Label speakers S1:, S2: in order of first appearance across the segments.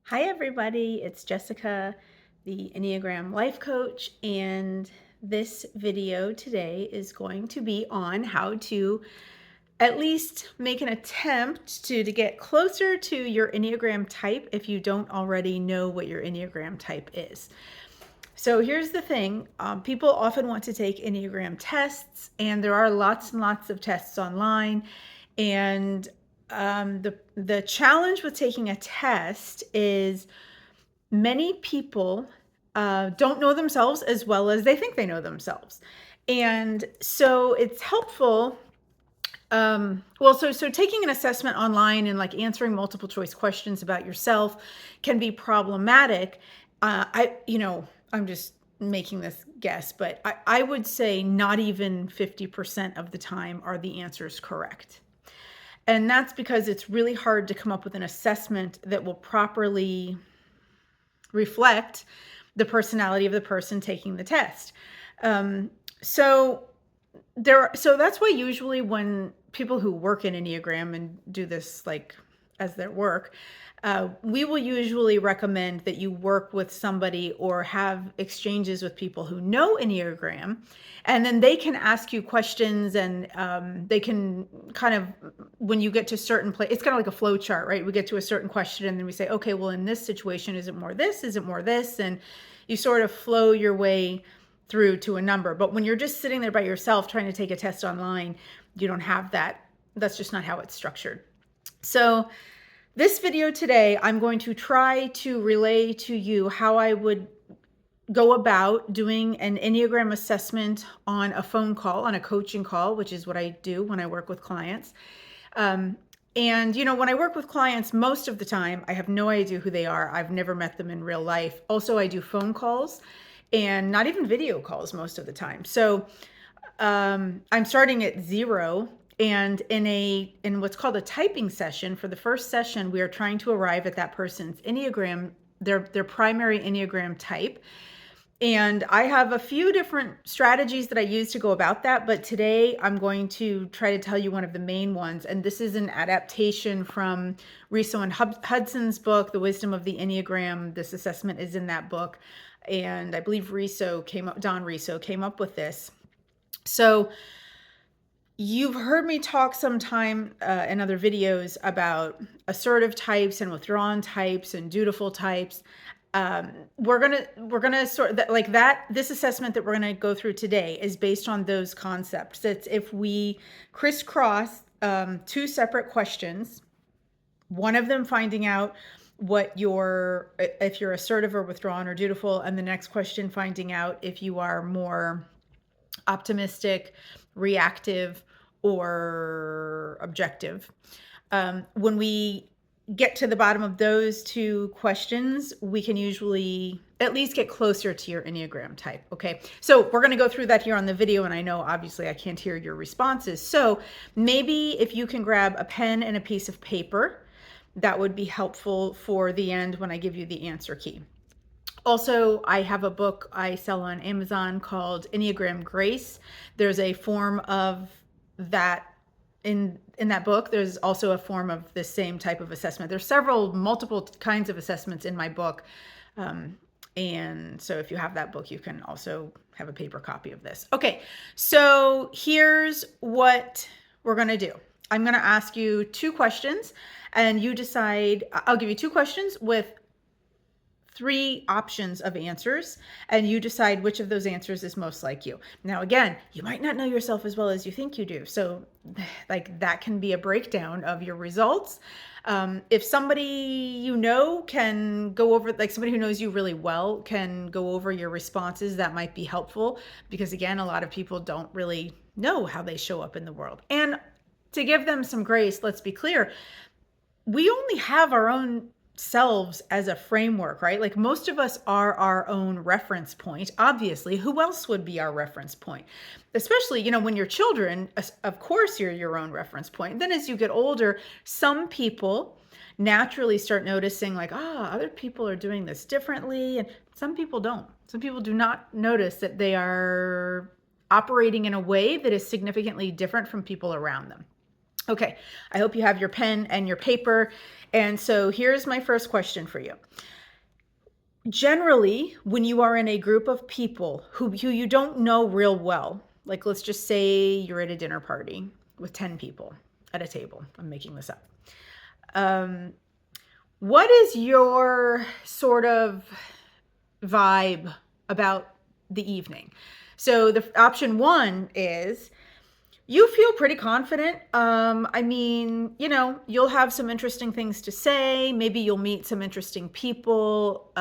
S1: Hi, everybody. It's Jessica, the Enneagram Life Coach, and this video today is going to be on how to at least make an attempt to get closer to your Enneagram type if you don't already know what your Enneagram type is. So here's the thing. People often want to take Enneagram tests, and there are lots and lots of tests online. And the challenge with taking a test is many people don't know themselves as well as they think they know themselves. And so it's helpful. So taking an assessment online and like answering multiple choice questions about yourself can be problematic. I'm just making this guess, but I would say not even 50% of the time are the answers correct. And that's because it's really hard to come up with an assessment that will properly reflect the personality of the person taking the test. So that's why usually when people who work in Enneagram and do this like as their work, we will usually recommend that you work with somebody or have exchanges with people who know Enneagram, and then they can ask you questions, and they can kind of, when you get to certain place, it's kind of like a flow chart, right? We get to a certain question and then we say, okay, well, in this situation, is it more this? Is it more this? And you sort of flow your way through to a number. But when you're just sitting there by yourself trying to take a test online, you don't have that. That's just not how it's structured. So this video today, I'm going to try to relay to you how I would go about doing an Enneagram assessment on a phone call, on a coaching call, which is what I do when I work with clients. And, when I work with clients, most of the time, I have no idea who they are. I've never met them in real life. Also, I do phone calls and not even video calls most of the time. So I'm starting at zero. And in what's called a typing session, for the first session, we are trying to arrive at that person's Enneagram, their primary Enneagram type. And I have a few different strategies that I use to go about that, but today I'm going to try to tell you one of the main ones. And this is an adaptation from Riso and Hudson's book, The Wisdom of the Enneagram. This assessment is in that book. And I believe Don Riso came up with this. So you've heard me talk sometime in other videos about assertive types and withdrawn types and dutiful types. We're gonna sort that like that. This assessment that we're gonna go through today is based on those concepts. It's if we crisscross two separate questions, one of them finding out if you're assertive or withdrawn or dutiful, and the next question finding out if you are more optimistic, reactive, or objective. When we get to the bottom of those two questions, we can usually at least get closer to your Enneagram type. Okay, so we're going to go through that here on the video, and I know obviously I can't hear your responses. So maybe if you can grab a pen and a piece of paper, that would be helpful for the end when I give you the answer key. Also, I have a book I sell on Amazon called Enneagram Grace. There's a form of that in that book. There's also a form of the same type of assessment. There's multiple kinds of assessments in my book. And so if you have that book, you can also have a paper copy of this. Okay, so here's what we're going to do. I'm going to ask you two questions, and you decide. I'll give you two questions with three options of answers, and you decide which of those answers is most like you. Now, again, you might not know yourself as well as you think you do. So like that can be a breakdown of your results. If somebody you know can go over, like somebody who knows you really well can go over your responses, that might be helpful, because again, a lot of people don't really know how they show up in the world. And to give them some grace, let's be clear, we only have our own selves as a framework, right? Like most of us are our own reference point. Obviously, who else would be our reference point? Especially, when you're children, of course you're your own reference point. Then as you get older, some people naturally start noticing like, other people are doing this differently. And some people don't. Some people do not notice that they are operating in a way that is significantly different from people around them. Okay, I hope you have your pen and your paper. And so here's my first question for you. Generally, when you are in a group of people who you don't know real well, like let's just say you're at a dinner party with 10 people at a table. I'm making this up. Um, what is your sort of vibe about the evening? So the option one is you feel pretty confident. I mean, you'll have some interesting things to say. Maybe you'll meet some interesting people.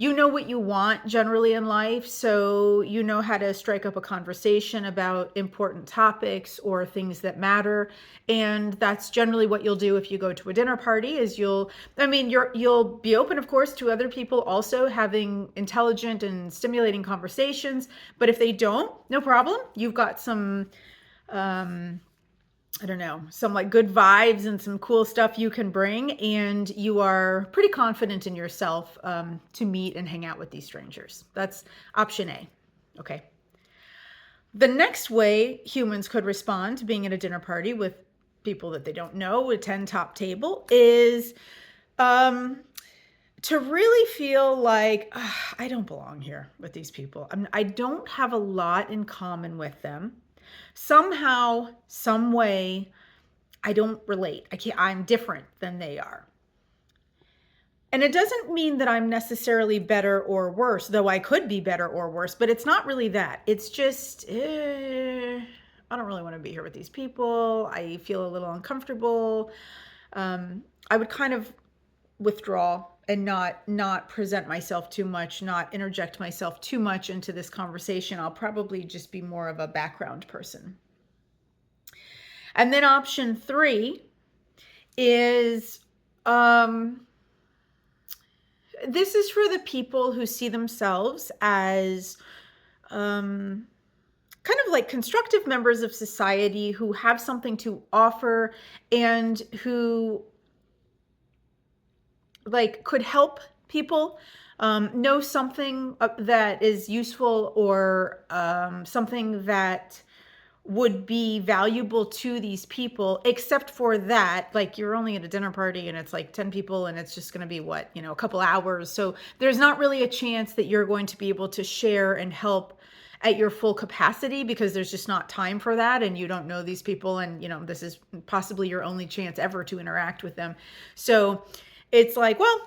S1: You know what you want generally in life, so you know how to strike up a conversation about important topics or things that matter. And that's generally what you'll do if you go to a dinner party is you'll be open, of course, to other people also having intelligent and stimulating conversations. But if they don't, no problem. You've got some I don't know, some like good vibes and some cool stuff you can bring, and you are pretty confident in yourself to meet and hang out with these strangers. That's option A. Okay. The next way humans could respond to being at a dinner party with people that they don't know, a 10 top table, is to really feel like I don't belong here with these people. I don't have a lot in common with them. Somehow, some way, I don't relate. I'm different than they are. And it doesn't mean that I'm necessarily better or worse, though I could be better or worse, but it's not really that. It's just, I don't really want to be here with these people. I feel a little uncomfortable. I would kind of withdraw and not present myself too much, not interject myself too much into this conversation. I'll probably just be more of a background person. And then option 3 is this is for the people who see themselves as kind of like constructive members of society who have something to offer and who like could help people know something that is useful or something that would be valuable to these people. Except for that, like you're only at a dinner party and it's like 10 people and it's just going to be a couple hours. So there's not really a chance that you're going to be able to share and help at your full capacity because there's just not time for that, and you don't know these people, and this is possibly your only chance ever to interact with them. So it's like, well,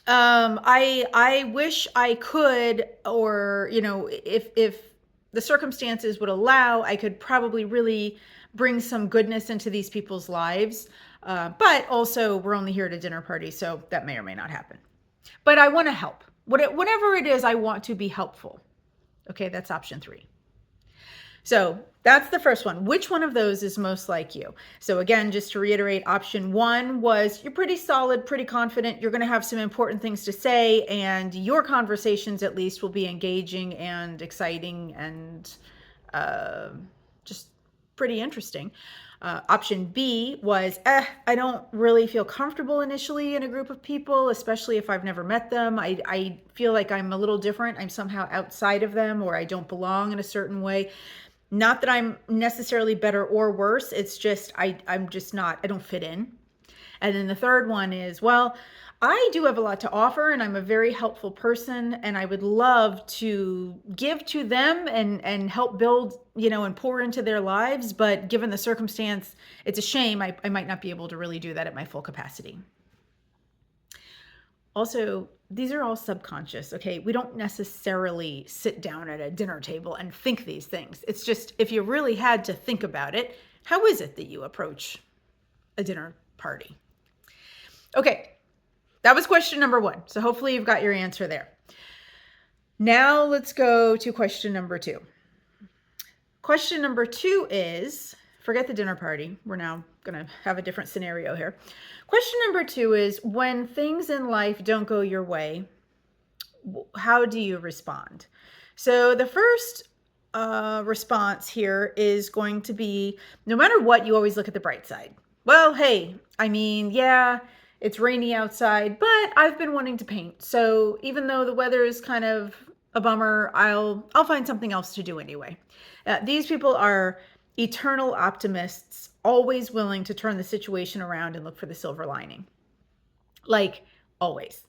S1: I wish I could, or if the circumstances would allow, I could probably really bring some goodness into these people's lives. But also, we're only here at a dinner party, so that may or may not happen. But I want to help. Whatever it is, I want to be helpful. Okay, that's option 3. So that's the first one. Which one of those is most like you? So again, just to reiterate, option 1 was you're pretty solid, pretty confident. You're going to have some important things to say, and your conversations at least will be engaging and exciting and just pretty interesting. Option B was, I don't really feel comfortable initially in a group of people, especially if I've never met them. I feel like I'm a little different. I'm somehow outside of them, or I don't belong in a certain way. Not that I'm necessarily better or worse. It's just, I'm just not, I don't fit in. And then the third one is, well, I do have a lot to offer and I'm a very helpful person and I would love to give to them and help build, and pour into their lives. But given the circumstance, it's a shame. I might not be able to really do that at my full capacity. Also, these are all subconscious, okay? We don't necessarily sit down at a dinner table and think these things. It's just, if you really had to think about it, how is it that you approach a dinner party? Okay, that was question number 1. So hopefully you've got your answer there. Now let's go to question number 2. Question number 2 is, forget the dinner party. We're now going to have a different scenario here. Question number 2 is, when things in life don't go your way, how do you respond? So the first response here is going to be, no matter what, you always look at the bright side. Well, hey, I mean, yeah, it's rainy outside, but I've been wanting to paint. So even though the weather is kind of a bummer, I'll find something else to do anyway. These people are eternal optimists, always willing to turn the situation around and look for the silver lining. Like always.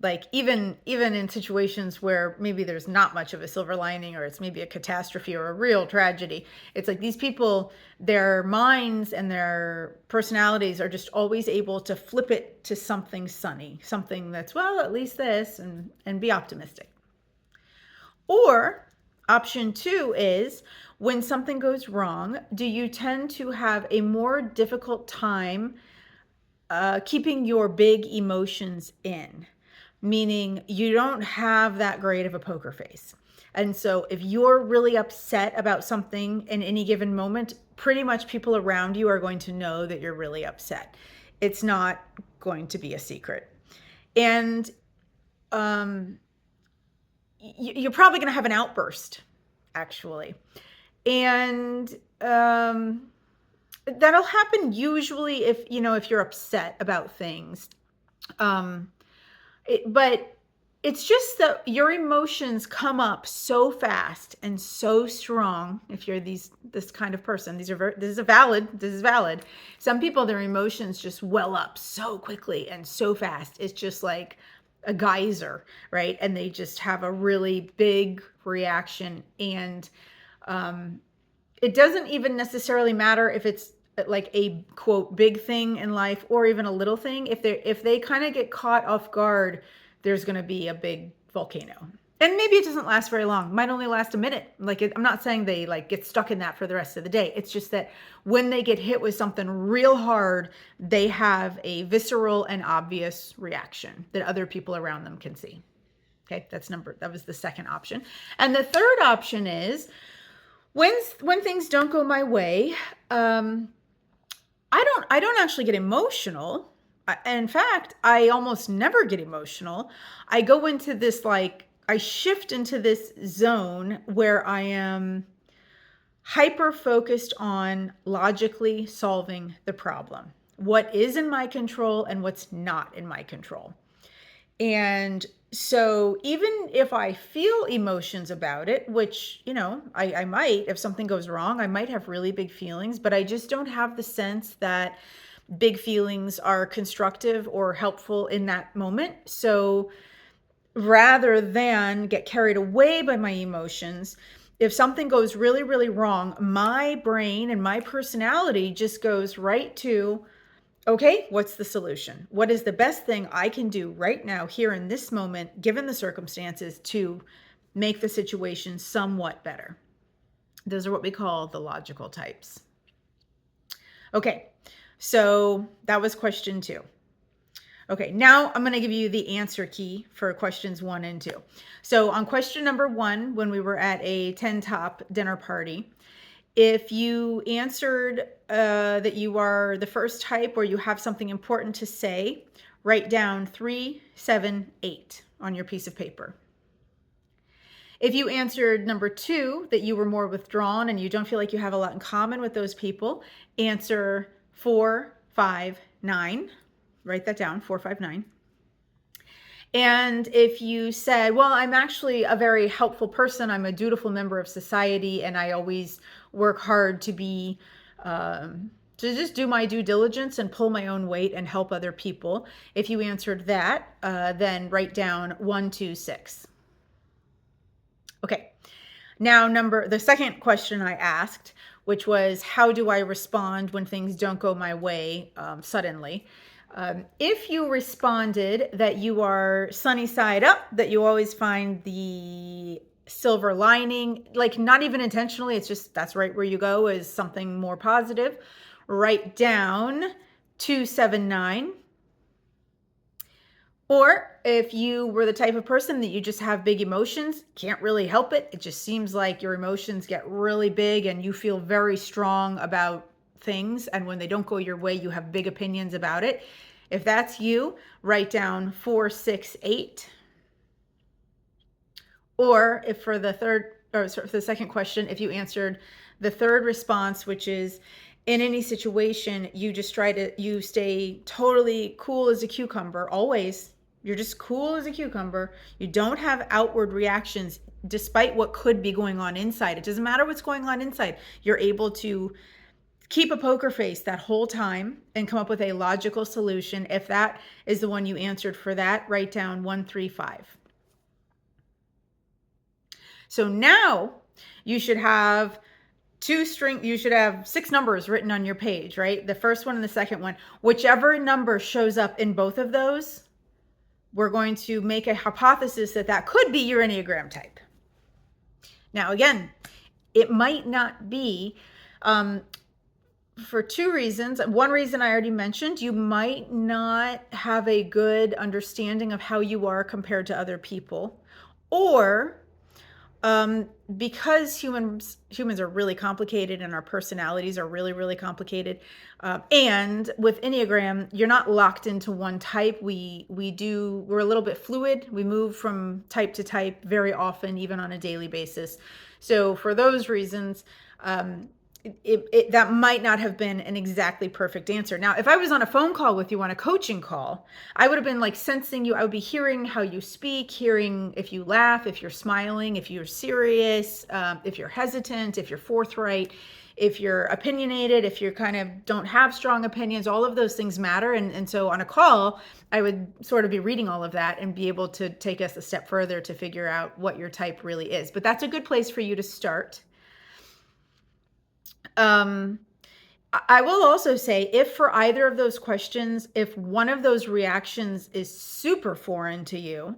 S1: Like even in situations where maybe there's not much of a silver lining, or it's maybe a catastrophe or a real tragedy, it's like these people, their minds and their personalities are just always able to flip it to something sunny, something that's, well, at least this, and be optimistic. Or option 2 is, when something goes wrong, do you tend to have a more difficult time keeping your big emotions in? Meaning you don't have that great of a poker face. And so if you're really upset about something in any given moment, pretty much people around you are going to know that you're really upset. It's not going to be a secret. And you're probably going to have an outburst, actually. And that'll happen usually if you're upset about things. But it's just that your emotions come up so fast and so strong. If you're this kind of person, this is valid. Some people, their emotions just well up so quickly and so fast. It's just like a geyser, right? And they just have a really big reaction. And it doesn't even necessarily matter if it's like a quote big thing in life or even a little thing. If they kind of get caught off guard, there's going to be a big volcano. And maybe it doesn't last very long. It might only last a minute. I'm not saying they get stuck in that for the rest of the day. It's just that when they get hit with something real hard, they have a visceral and obvious reaction that other people around them can see. Okay, that was the second option. And the third option is, when things don't go my way, I don't actually get emotional. In fact, I almost never get emotional. I go into this, I shift into this zone where I am hyper focused on logically solving the problem. What is in my control and what's not in my control. And so even if I feel emotions about it, which, I might, if something goes wrong, I might have really big feelings, but I just don't have the sense that big feelings are constructive or helpful in that moment. So rather than get carried away by my emotions, if something goes really, really wrong, my brain and my personality just goes right to, okay, what's the solution? What is the best thing I can do right now, here in this moment, given the circumstances, to make the situation somewhat better? Those are what we call the logical types. Okay, so that was question 2. Okay, now I'm going to give you the answer key for questions 1 and 2. So on question number 1, when we were at a 10 top dinner party, if you answered that you are the first type, or you have something important to say, write down 3, 7, 8 on your piece of paper. If you answered number 2, that you were more withdrawn and you don't feel like you have a lot in common with those people, answer 4, 5, 9. Write that down, 4, 5, 9. And if you said, well, I'm actually a very helpful person, I'm a dutiful member of society, and I always work hard to be, to just do my due diligence and pull my own weight and help other people. If you answered that, then write down 1, 2, 6. Okay. Now, the second question I asked, which was, how do I respond when things don't go my way suddenly? If you responded that you are sunny side up, that you always find the silver lining, not even intentionally, it's just that's right where you go, is something more positive, write down 2, 7, 9. Or if you were the type of person that you just have big emotions, can't really help it, it just seems like your emotions get really big and you feel very strong about things, and when they don't go your way, you have big opinions about it. If that's you, write down 4, 6, 8. Or if for the second question, if you answered the third response, which is, in any situation, you stay totally cool as a cucumber, always. You're just cool as a cucumber. You don't have outward reactions despite what could be going on inside. It doesn't matter what's going on inside. You're able to keep a poker face that whole time and come up with a logical solution. If that is the one you answered for that, write down 135. So now you should have you should have 6 numbers written on your page, right? The first one and the second one. Whichever number shows up in both of those, we're going to make a hypothesis that that could be your Enneagram type. Now, again, it might not be, for 2 reasons. One reason I already mentioned, you might not have a good understanding of how you are compared to other people, or because humans are really complicated and our personalities are really, really complicated. And with Enneagram, you're not locked into one type. We're a little bit fluid. We move from type to type very often, even on a daily basis. So for those reasons, that might not have been an exactly perfect answer. Now, if I was on a phone call with you on a coaching call, I would have been like sensing you. I would be hearing how you speak, hearing if you laugh, if you're smiling, if you're serious, if you're hesitant, if you're forthright, if you're opinionated, if you kind of don't have strong opinions. All of those things matter. And so on a call, I would sort of be reading all of that and be able to take us a step further to figure out what your type really is. But that's a good place for you to start. I will also say, if for either of those questions, if one of those reactions is super foreign to you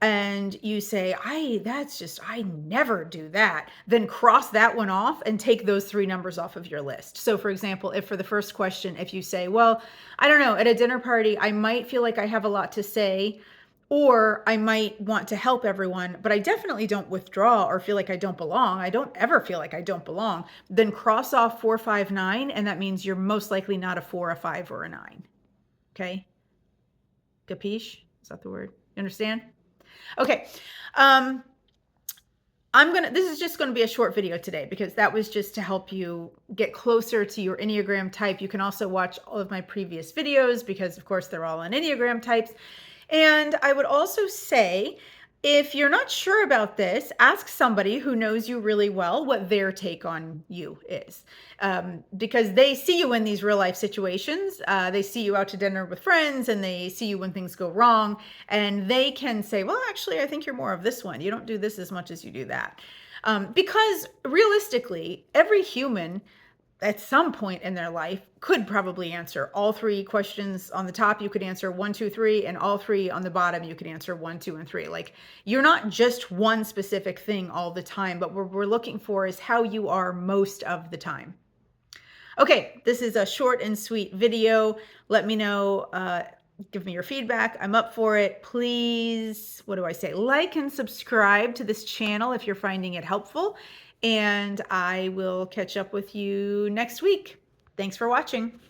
S1: and you say, I never do that, then cross that one off and take those 3 numbers off of your list. So for example, if for the first question, if you say, well, I don't know, at a dinner party, I might feel like I have a lot to say, or I might want to help everyone, but I definitely don't withdraw or feel like I don't belong. I don't ever feel like I don't belong. Then cross off 4, 5, 9, and that means you're most likely not a 4, a 5, or a 9. Okay? Capiche? Is that the word? You understand? Okay. This is just going to be a short video today because that was just to help you get closer to your Enneagram type. You can also watch all of my previous videos because, of course, they're all on Enneagram types. And I would also say, if you're not sure about this, ask somebody who knows you really well what their take on you is. Because they see you in these real life situations. They see you out to dinner with friends and they see you when things go wrong. And they can say, well, actually, I think you're more of this one. You don't do this as much as you do that. Because realistically, every human at some point in their life could probably answer all 3 questions on the top. You could answer 1, 2, 3, and all 3 on the bottom. You could answer 1, 2, and 3. Like, you're not just one specific thing all the time, but what we're looking for is how you are most of the time. Okay, this is a short and sweet video. Let me know, give me your feedback. I'm up for it. Please, what do I say? Like and subscribe to this channel if you're finding it helpful. And I will catch up with you next week. Thanks for watching.